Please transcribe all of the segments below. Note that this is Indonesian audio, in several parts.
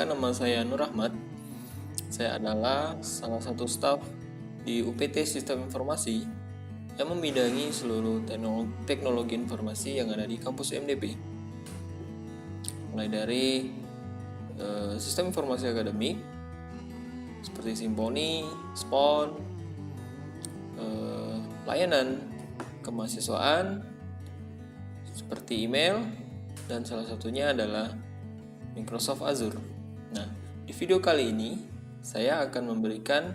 Perkenalkan, nama saya Nur Ahmad. Saya adalah salah satu staf di UPT Sistem Informasi yang membidangi seluruh teknologi informasi yang ada di kampus MDP. Mulai dari sistem informasi akademik seperti Simponi, SPON, layanan kemahasiswaan seperti email, dan salah satunya adalah Microsoft Azure. Nah, di video kali ini saya akan memberikan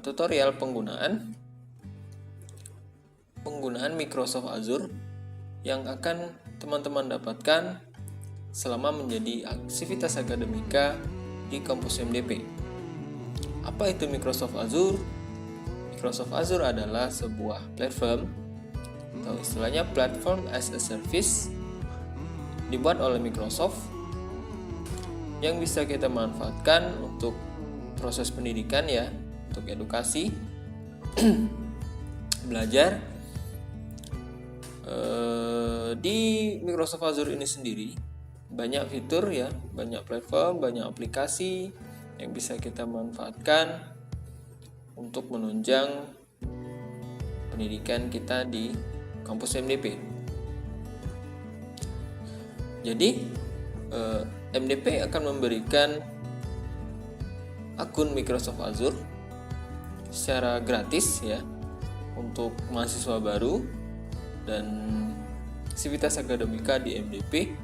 tutorial penggunaan Microsoft Azure yang akan teman-teman dapatkan selama menjadi aktivitas akademika di kampus MDP. Apa itu Microsoft Azure? Microsoft Azure adalah sebuah platform atau istilahnya platform as a service dibuat oleh Microsoft yang bisa kita manfaatkan untuk proses pendidikan ya, untuk edukasi, belajar. Di Microsoft Azure ini sendiri banyak fitur ya, banyak platform, banyak aplikasi yang bisa kita manfaatkan untuk menunjang pendidikan kita di kampus MDP. Jadi MDP akan memberikan akun Microsoft Azure secara gratis ya untuk mahasiswa baru dan aktivitas akademika di MDP,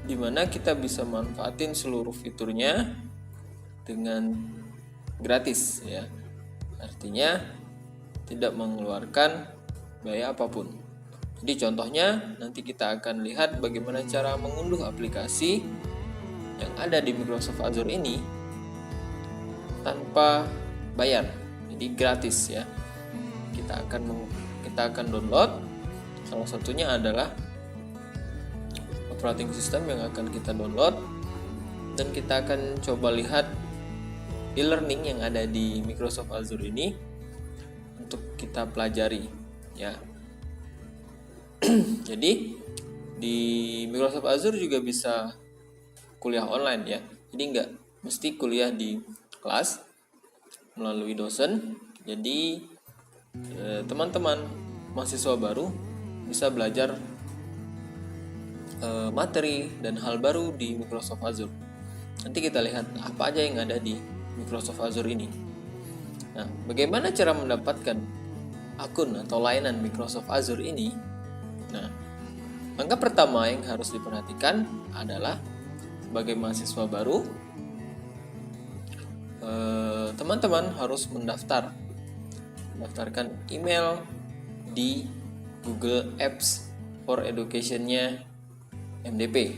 di mana kita bisa manfaatin seluruh fiturnya dengan gratis ya. Artinya tidak mengeluarkan biaya apapun. Jadi contohnya nanti kita akan lihat bagaimana cara mengunduh aplikasi yang ada di Microsoft Azure ini tanpa bayar. Jadi gratis ya. Kita akan download. Salah satunya adalah operating system yang akan kita download, dan kita akan coba lihat e-learning yang ada di Microsoft Azure ini untuk kita pelajari ya. Jadi di Microsoft Azure juga bisa kuliah online ya. Jadi nggak mesti kuliah di kelas melalui dosen. Jadi teman-teman mahasiswa baru bisa belajar materi dan hal baru di Microsoft Azure. Nanti kita lihat apa aja yang ada di Microsoft Azure ini. Nah, bagaimana cara mendapatkan akun atau layanan Microsoft Azure ini? Nah, langkah pertama yang harus diperhatikan adalah sebagai mahasiswa baru, teman-teman harus mendaftarkan email di Google Apps for Education-nya MDP.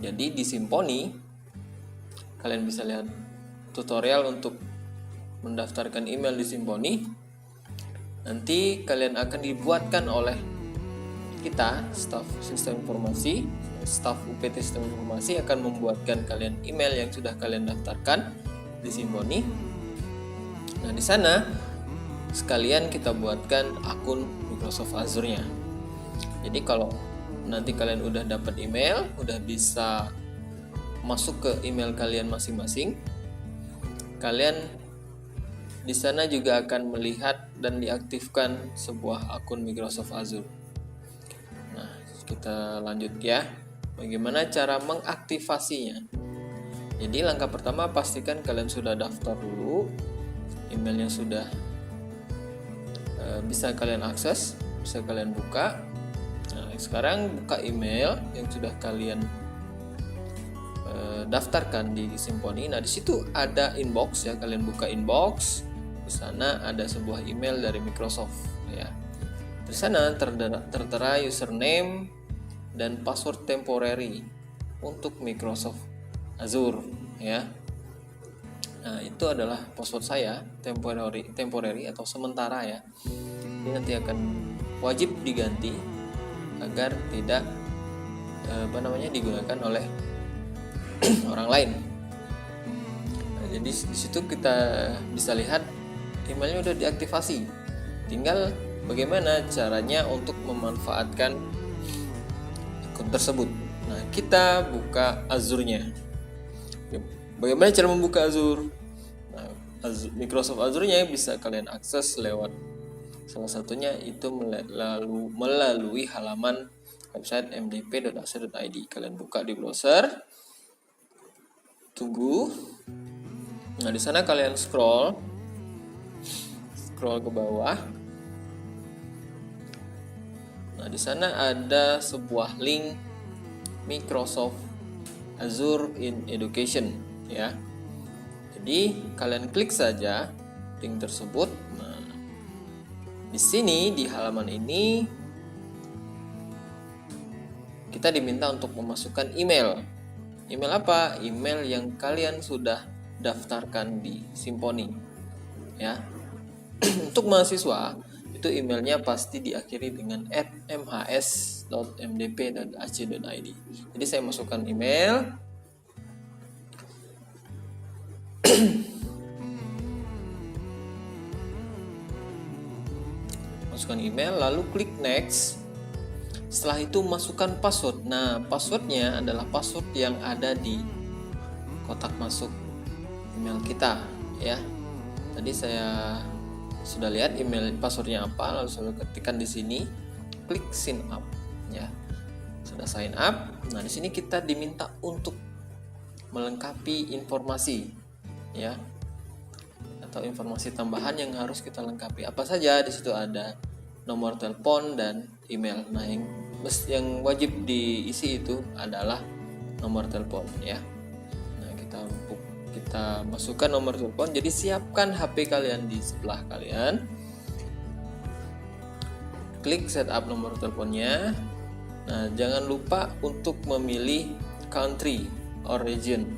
Jadi di Simponi kalian bisa lihat tutorial untuk mendaftarkan email di Simponi. Nanti kalian akan dibuatkan oleh kita, staf sistem informasi, staf UPT Sistem Informasi akan membuatkan kalian email yang sudah kalian daftarkan di Simponi. Nah, di sana sekalian kita buatkan akun Microsoft Azure-nya. Jadi kalau nanti kalian udah dapat email, udah bisa masuk ke email kalian masing-masing, kalian di sana juga akan melihat dan diaktifkan sebuah akun Microsoft Azure. Nah, kita lanjut ya. Bagaimana cara mengaktifasinya? Jadi langkah pertama, pastikan kalian sudah daftar dulu, emailnya sudah bisa kalian akses, bisa kalian buka. Nah, sekarang buka email yang sudah kalian daftarkan di Simponi. Nah, di situ ada inbox ya, kalian buka inbox. Di sana ada sebuah email dari Microsoft ya. Di sana tertera username dan password temporary untuk Microsoft Azure ya. Nah, itu adalah password saya temporary atau sementara ya. Ini nanti akan wajib diganti agar tidak digunakan oleh orang lain. Nah, jadi di situ kita bisa lihat emailnya udah diaktifasi. Tinggal bagaimana caranya untuk memanfaatkan akun tersebut Nah, kita buka Azure-nya. Bagaimana cara membuka Azure? Nah, Microsoft Azure-nya bisa kalian akses lewat salah satunya itu melalui halaman website mdp.azure.id. Kalian buka di browser. Tunggu. Nah, di sana kalian scroll ke bawah. Nah, di sana ada sebuah link Microsoft Azure in Education ya. Jadi kalian klik saja link tersebut. Nah, di sini di halaman ini kita diminta untuk memasukkan email. Email apa? Email yang kalian sudah daftarkan di Symfony ya. Untuk mahasiswa itu emailnya pasti diakhiri dengan @mhs.mdp.ac.id. Jadi saya masukkan email. Masukkan email lalu klik next. Setelah itu masukkan password. Nah, passwordnya adalah password yang ada di kotak masuk email kita ya. Tadi saya sudah lihat email passwordnya apa, lalu saya ketikkan di sini, klik sign up ya. Sudah sign up. Nah, di sini kita diminta untuk melengkapi informasi ya, atau informasi tambahan yang harus kita lengkapi. Apa saja? Di situ ada nomor telepon dan email. Nah, yang wajib diisi itu adalah nomor telepon ya. Nah, kita masukkan nomor telepon. Jadi siapkan HP kalian di sebelah kalian. Klik setup nomor teleponnya. Nah, jangan lupa untuk memilih country or region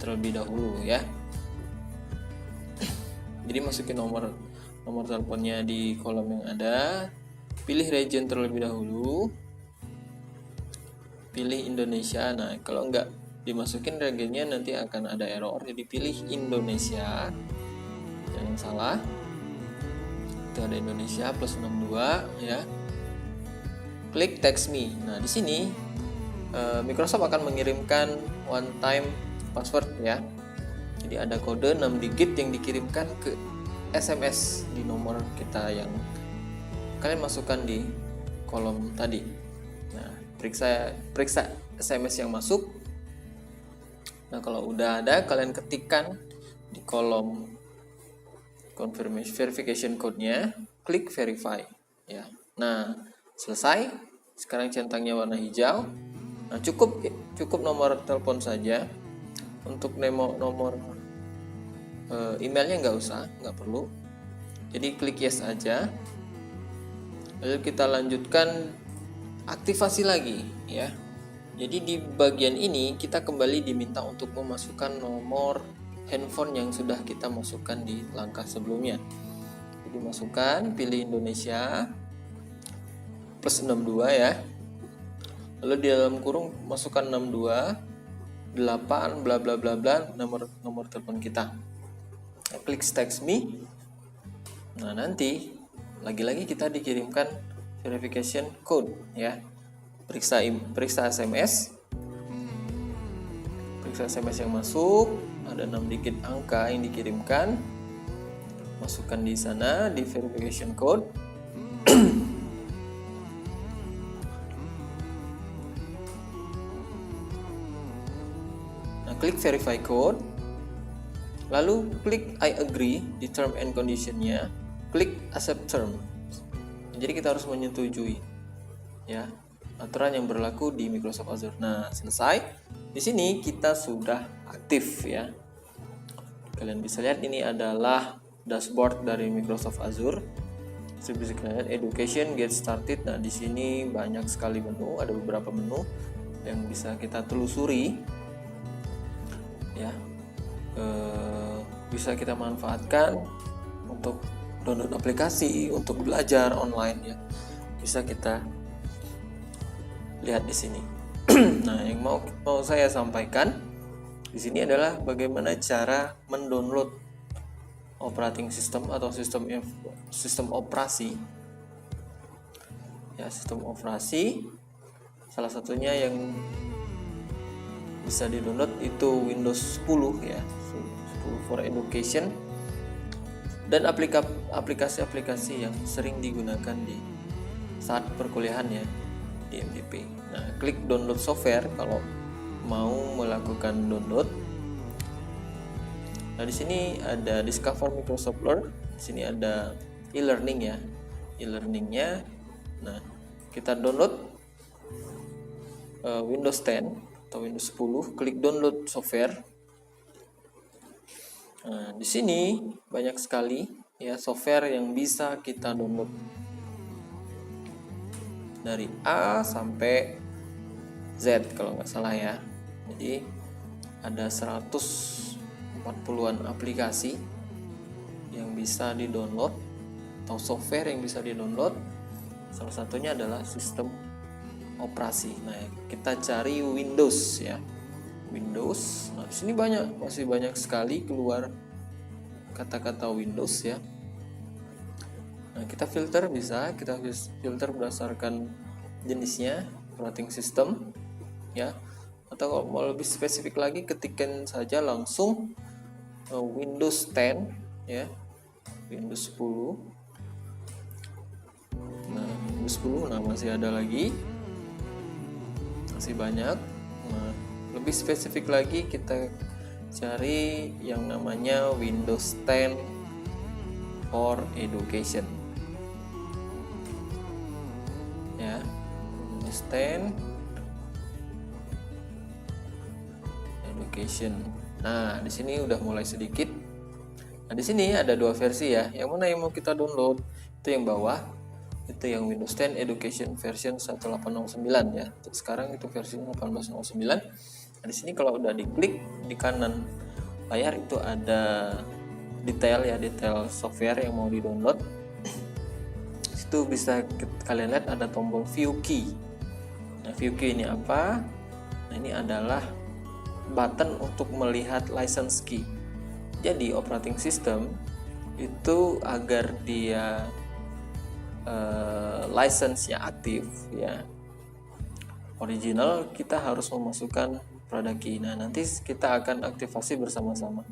terlebih dahulu ya. Jadi masukin nomor teleponnya di kolom yang ada. Pilih region terlebih dahulu. Pilih Indonesia. Nah, kalau enggak dimasukin regionnya nanti akan ada error. Jadi pilih Indonesia. Jangan salah. Itu ada Indonesia plus 62 ya. Klik text me. Nah, di sini Microsoft akan mengirimkan one time password ya. Jadi ada kode 6 digit yang dikirimkan ke SMS di nomor kita yang kalian masukkan di kolom tadi. Nah, periksa SMS yang masuk. Nah, kalau udah ada, kalian ketikkan di kolom confirmation verification code-nya, klik verify ya. Nah, selesai. Sekarang centangnya warna hijau. Nah, cukup nomor telepon saja. Untuk nomor emailnya nggak perlu. Jadi klik yes aja. Lalu kita lanjutkan aktivasi lagi ya. Jadi di bagian ini kita kembali diminta untuk memasukkan nomor handphone yang sudah kita masukkan di langkah sebelumnya. Jadi masukkan, pilih Indonesia plus 62 ya. Lalu di dalam kurung masukkan 62 8 bla bla bla bla nomor telepon kita. Nah, klik text me. Nah, nanti lagi-lagi kita dikirimkan verification code ya. Periksa SMS. Periksa SMS yang masuk, ada 6 digit angka yang dikirimkan. Masukkan di sana di verification code. Nah, klik verify code. Lalu klik I agree di term and condition-nya. Klik accept term. Jadi kita harus menyetujui ya aturan yang berlaku di Microsoft Azure. Nah, selesai. Di sini kita sudah aktif ya. Kalian bisa lihat ini adalah dashboard dari Microsoft Azure. Seperti kalian education get started. Nah, di sini banyak sekali menu, ada beberapa menu yang bisa kita telusuri ya. Bisa kita manfaatkan untuk download aplikasi, untuk belajar online ya. Bisa kita lihat di sini. Nah, yang mau saya sampaikan di sini adalah bagaimana cara mendownload operating system atau sistem operasi. Ya, sistem operasi salah satunya yang bisa di-download itu Windows 10 ya, 10 for Education, dan aplikasi-aplikasi yang sering digunakan di saat perkuliahan ya di MDP. Nah, klik download software kalau mau melakukan download. Nah, di sini ada Discover Microsoft Learn. Di sini ada e-learning ya, e-learningnya. Nah, kita download Windows 10 atau Windows 10, klik download software. Nah, di sini banyak sekali ya software yang bisa kita download dari A sampai Z kalau nggak salah ya. Jadi ada 140-an aplikasi yang bisa di-download atau software yang bisa di-download. Salah satunya adalah sistem operasi. Nah, kita cari Windows ya. Windows. Nah, di sini masih banyak sekali keluar kata-kata Windows ya. Nah, kita filter berdasarkan jenisnya, operating system ya. Atau kalau mau lebih spesifik lagi, ketikkan saja langsung Windows 10 ya. Windows 10. Nah, Windows 10 masih ada lagi. Masih banyak. Nah, lebih spesifik lagi kita cari yang namanya Windows 10 for Education ya, Windows 10 Education. Nah, di sini udah mulai sedikit. Nah, di sini ada dua versi ya. Yang mana yang mau kita download? Itu yang bawah. Itu yang Windows 10 Education version 1809 ya. Sekarang itu versinya 1809. Nah, di sini kalau udah diklik di kanan layar itu ada detail software yang mau di-download. Itu bisa kalian lihat ada tombol view key. Nah, view key ini apa? Nah, ini adalah button untuk melihat license key. Jadi operating system itu agar dia license-nya aktif ya, original, kita harus memasukkan product key. Nah, nanti kita akan aktifasi bersama-sama.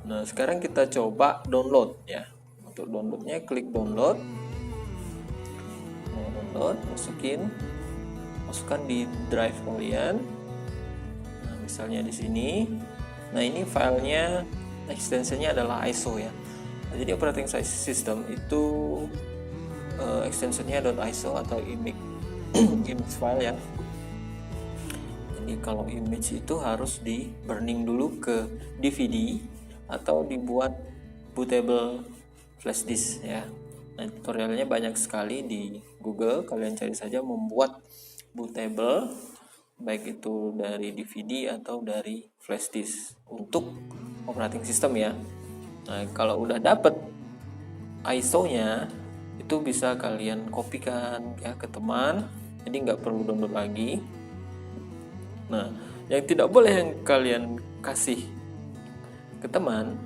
Nah, sekarang kita coba download ya. Untuk downloadnya klik download. Nah, download, masukkan di drive kalian. Nah, misalnya di sini. Nah, ini filenya, extensionnya adalah ISO ya. Nah, jadi operating system itu extensionnya .iso atau image file ya. Jadi kalau image itu harus di burning dulu ke DVD atau dibuat bootable flash disk ya. Nah, tutorialnya banyak sekali di Google, kalian cari saja membuat bootable baik itu dari DVD atau dari flash disk untuk operating system ya. Nah, kalau udah dapet ISO-nya itu bisa kalian kopikan ya ke teman, jadi nggak perlu download lagi. Nah, yang tidak boleh yang kalian kasih ke teman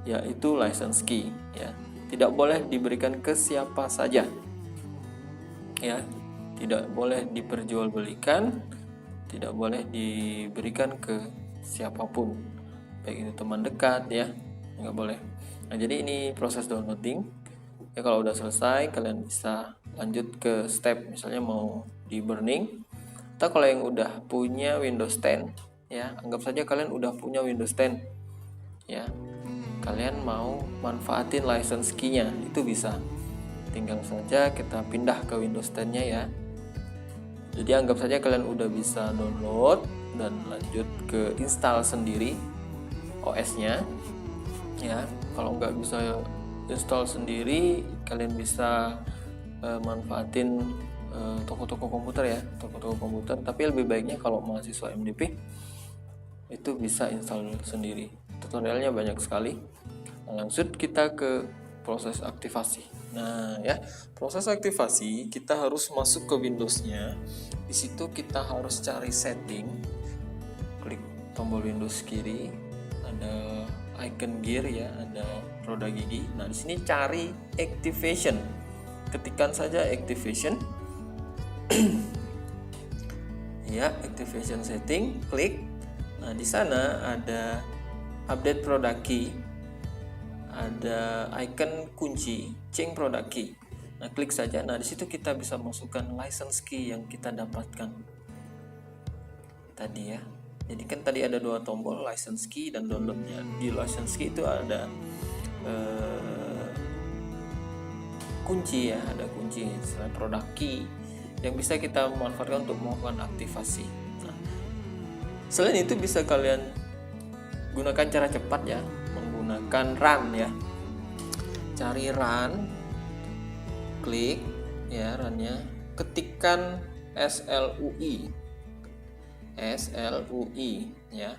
yaitu license key ya, tidak boleh diberikan ke siapa saja ya, tidak boleh diperjualbelikan, tidak boleh diberikan ke siapapun, baik itu teman dekat ya, nggak boleh. Nah, jadi ini proses downloading. Ya, kalau udah selesai kalian bisa lanjut ke step misalnya mau di burning. Atau kalau yang udah punya Windows 10 ya, anggap saja kalian udah punya Windows 10 ya, kalian mau manfaatin license key-nya, itu bisa. Tinggal saja kita pindah ke Windows 10-nya ya. Jadi anggap saja kalian udah bisa download dan lanjut ke install sendiri OS-nya ya. Kalau nggak bisa install sendiri, kalian bisa manfaatin toko-toko komputer ya, toko-toko komputer. Tapi lebih baiknya kalau mahasiswa MDP itu bisa install sendiri. Tutorialnya banyak sekali. Nah, langsung kita ke proses aktivasi. Nah ya, proses aktivasi kita harus masuk ke Windows-nya. Di situ kita harus cari setting. Klik tombol Windows kiri, ada icon gear ya, ada roda gigi. Nah, di sini cari activation. Ketikkan saja activation. Ya, activation setting, klik. Nah, di sana ada update product key, ada icon kunci, change product key. Nah, klik saja. Nah, di situ kita bisa masukkan license key yang kita dapatkan tadi ya. Jadi kan tadi ada 2 tombol, license key dan downloadnya. Di license key itu ada kunci ya, ada kunci selain product key yang bisa kita manfaatkan untuk melakukan aktivasi. Nah, selain itu bisa kalian gunakan cara cepat ya, menggunakan run ya. Cari run, klik ya runnya, ketikkan SLUI ya,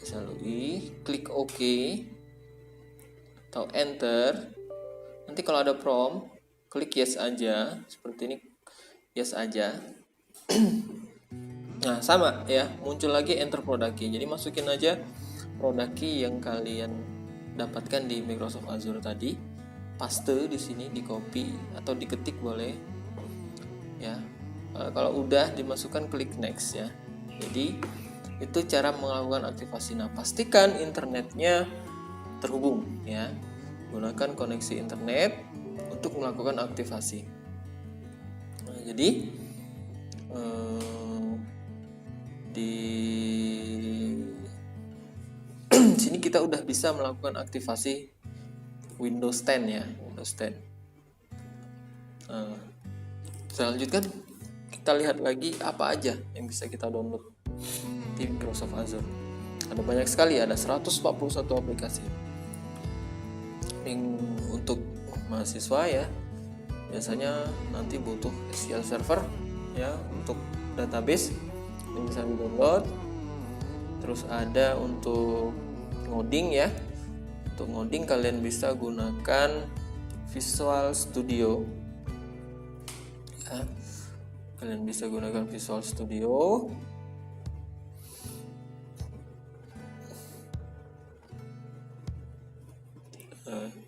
SLUI, klik OK atau enter. Nanti kalau ada prompt, klik yes aja, seperti ini, yes aja. Nah, sama ya, muncul lagi enter product key. Jadi masukin aja product key yang kalian dapatkan di Microsoft Azure tadi, paste di sini, di copy atau diketik boleh ya. Kalau udah dimasukkan, klik next ya. Jadi itu cara melakukan aktivasi. Nah, pastikan internetnya terhubung ya, gunakan koneksi internet untuk melakukan aktivasi. Nah, jadi di sini kita udah bisa melakukan aktivasi Windows 10 ya, Windows 10. Selanjutnya kita lihat lagi apa aja yang bisa kita download di Microsoft Azure. Ada banyak sekali, ada 141 aplikasi. Yang untuk mahasiswa ya, biasanya nanti butuh SQL Server ya untuk database yang bisa di-download. Terus ada untuk ngoding ya. Untuk ngoding kalian bisa gunakan Visual Studio ya. Kalian bisa gunakan Visual Studio.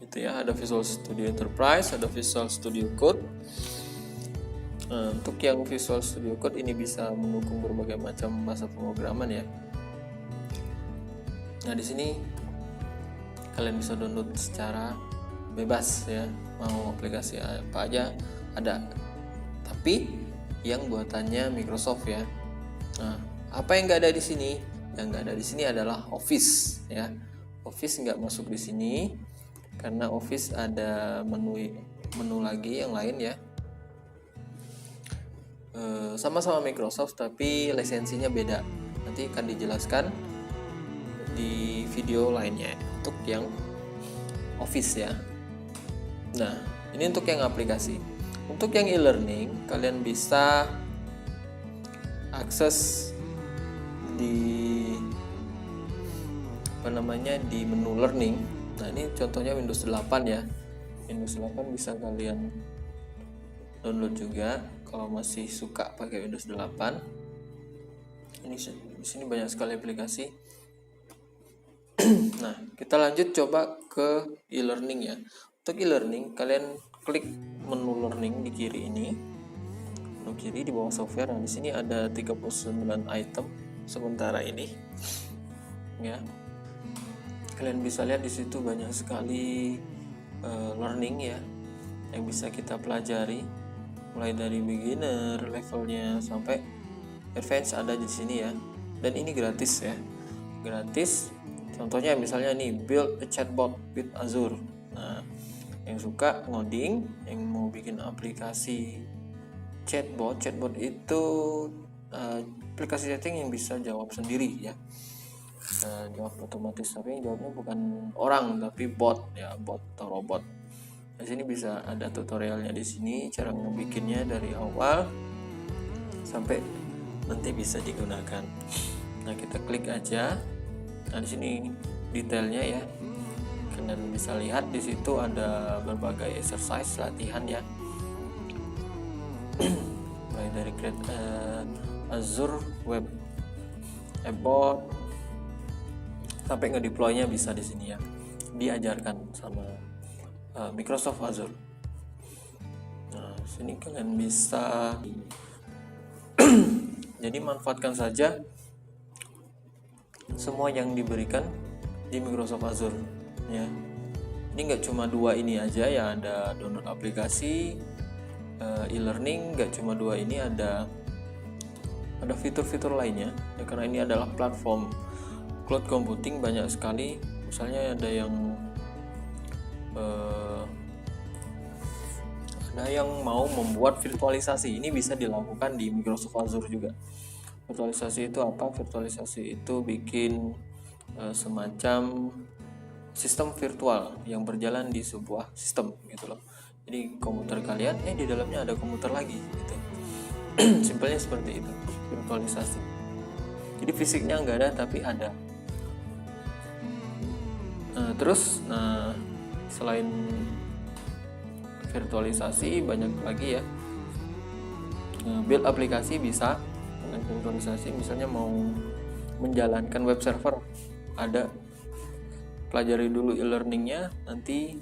Itu ya, ada Visual Studio Enterprise, ada Visual Studio Code. Untuk yang Visual Studio Code ini bisa mendukung berbagai macam bahasa pemrograman ya. Nah, di sini kalian bisa download secara bebas ya, mau aplikasi apa aja ada. Tapi yang buatannya Microsoft ya. Nah, apa yang nggak ada di sini? Yang nggak ada di sini adalah Office ya. Office nggak masuk di sini karena Office ada menu lagi yang lain ya. Sama-sama Microsoft tapi lisensinya beda. Nanti akan dijelaskan di video lainnya untuk yang Office ya. Nah, ini untuk yang aplikasi. Untuk yang e-learning, kalian bisa akses di di menu learning. Nah, ini contohnya Windows 8 ya. Windows 8 bisa kalian download juga kalau masih suka pakai Windows 8. Ini di sini banyak sekali aplikasi. Nah, kita lanjut coba ke e-learning ya. Untuk e-learning, kalian klik menu learning di kiri ini. Menu kiri di bawah software. Nah, di sini ada 39 item sementara ini. Ya. Kalian bisa lihat di situ banyak sekali learning ya yang bisa kita pelajari, mulai dari beginner levelnya sampai advance ada di sini ya. Dan ini gratis ya. Gratis. Contohnya misalnya nih, build a chatbot with Azure. Nah, yang suka ngoding, yang mau bikin aplikasi chatbot itu aplikasi chatting yang bisa jawab sendiri ya. Jawab otomatis, tapi jawabnya bukan orang tapi bot ya, bot atau robot. Di sini bisa ada tutorialnya di sini, cara ngebikinnya dari awal sampai nanti bisa digunakan. Nah, kita klik aja. Nah, di sini detailnya ya. Kalian bisa lihat di situ ada berbagai exercise latihan ya. Mulai dari create Azure Web Bot sampai ngedeploy-nya bisa di sini ya. Diajarkan sama Microsoft Azure. Nah, sini kalian bisa Jadi manfaatkan saja semua yang diberikan di Microsoft Azure ya. Ini nggak cuma dua ini aja ya, ada download aplikasi, e-learning, nggak cuma dua ini, ada fitur-fitur lainnya ya, karena ini adalah platform cloud computing, banyak sekali. Misalnya ada yang mau membuat virtualisasi, ini bisa dilakukan di Microsoft Azure juga. Virtualisasi itu apa? Virtualisasi itu bikin semacam sistem virtual yang berjalan di sebuah sistem gitu loh. Jadi komputer kalian di dalamnya ada komputer lagi gitu. Simpelnya seperti itu, virtualisasi. Jadi fisiknya nggak ada tapi ada. Terus selain virtualisasi banyak lagi ya. Build aplikasi bisa dengan virtualisasi, misalnya mau menjalankan web server, ada, pelajari dulu e-learningnya, nanti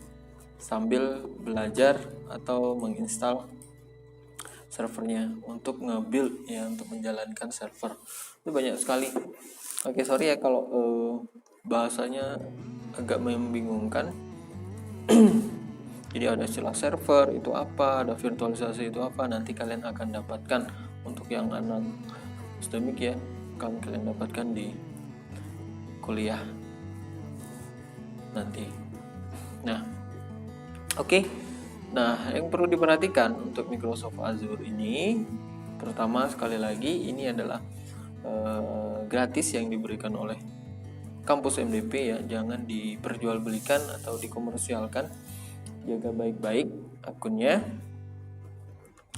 sambil belajar atau menginstal servernya untuk nge-build ya, untuk menjalankan server. Itu banyak sekali. Oke, sorry ya kalau bahasanya agak membingungkan. Jadi ada istilah server itu apa, ada virtualisasi itu apa, nanti kalian akan dapatkan untuk yang anak akademik ya, kalian dapatkan di kuliah nanti. Nah, oke. Nah, yang perlu diperhatikan untuk Microsoft Azure ini, pertama sekali lagi ini adalah gratis yang diberikan oleh kampus MDP ya, jangan diperjualbelikan atau dikomersialkan. Jaga baik-baik akunnya,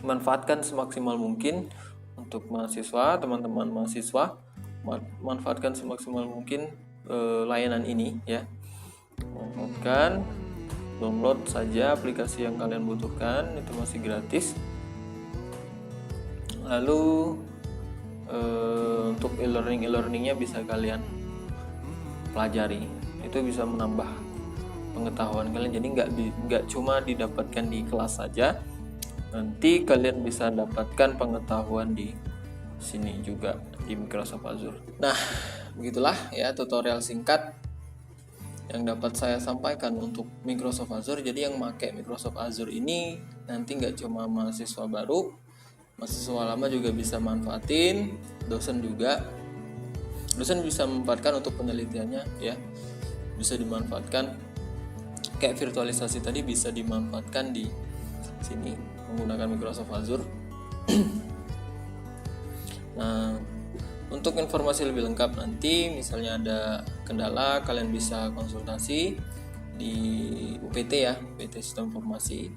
manfaatkan semaksimal mungkin untuk mahasiswa, teman-teman mahasiswa, manfaatkan semaksimal mungkin layanan ini ya. Manfaatkan, download saja aplikasi yang kalian butuhkan, itu masih gratis. Lalu untuk e-learningnya bisa kalian pelajari, itu bisa menambah pengetahuan kalian. Jadi nggak cuma didapatkan di kelas saja, nanti kalian bisa dapatkan pengetahuan di sini juga di Microsoft Azure. Nah, begitulah ya tutorial singkat yang dapat saya sampaikan untuk Microsoft Azure. Jadi yang pakai Microsoft Azure ini nanti nggak cuma mahasiswa baru, mahasiswa lama juga bisa manfaatin, dosen bisa memanfaatkan untuk penelitiannya ya, bisa dimanfaatkan. Kayak virtualisasi tadi bisa dimanfaatkan di sini menggunakan Microsoft Azure. Nah, untuk informasi lebih lengkap nanti misalnya ada kendala, kalian bisa konsultasi di UPT ya, UPT Sistem Informasi.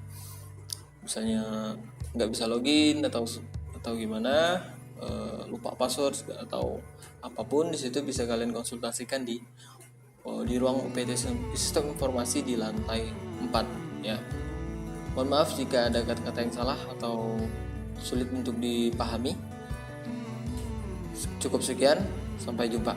Misalnya nggak bisa login atau gimana, lupa password atau apapun, di situ bisa kalian konsultasikan di ruang UPT Sistem Informasi di lantai 4 ya. Mohon maaf jika ada kata-kata yang salah atau sulit untuk dipahami. Cukup sekian, sampai jumpa.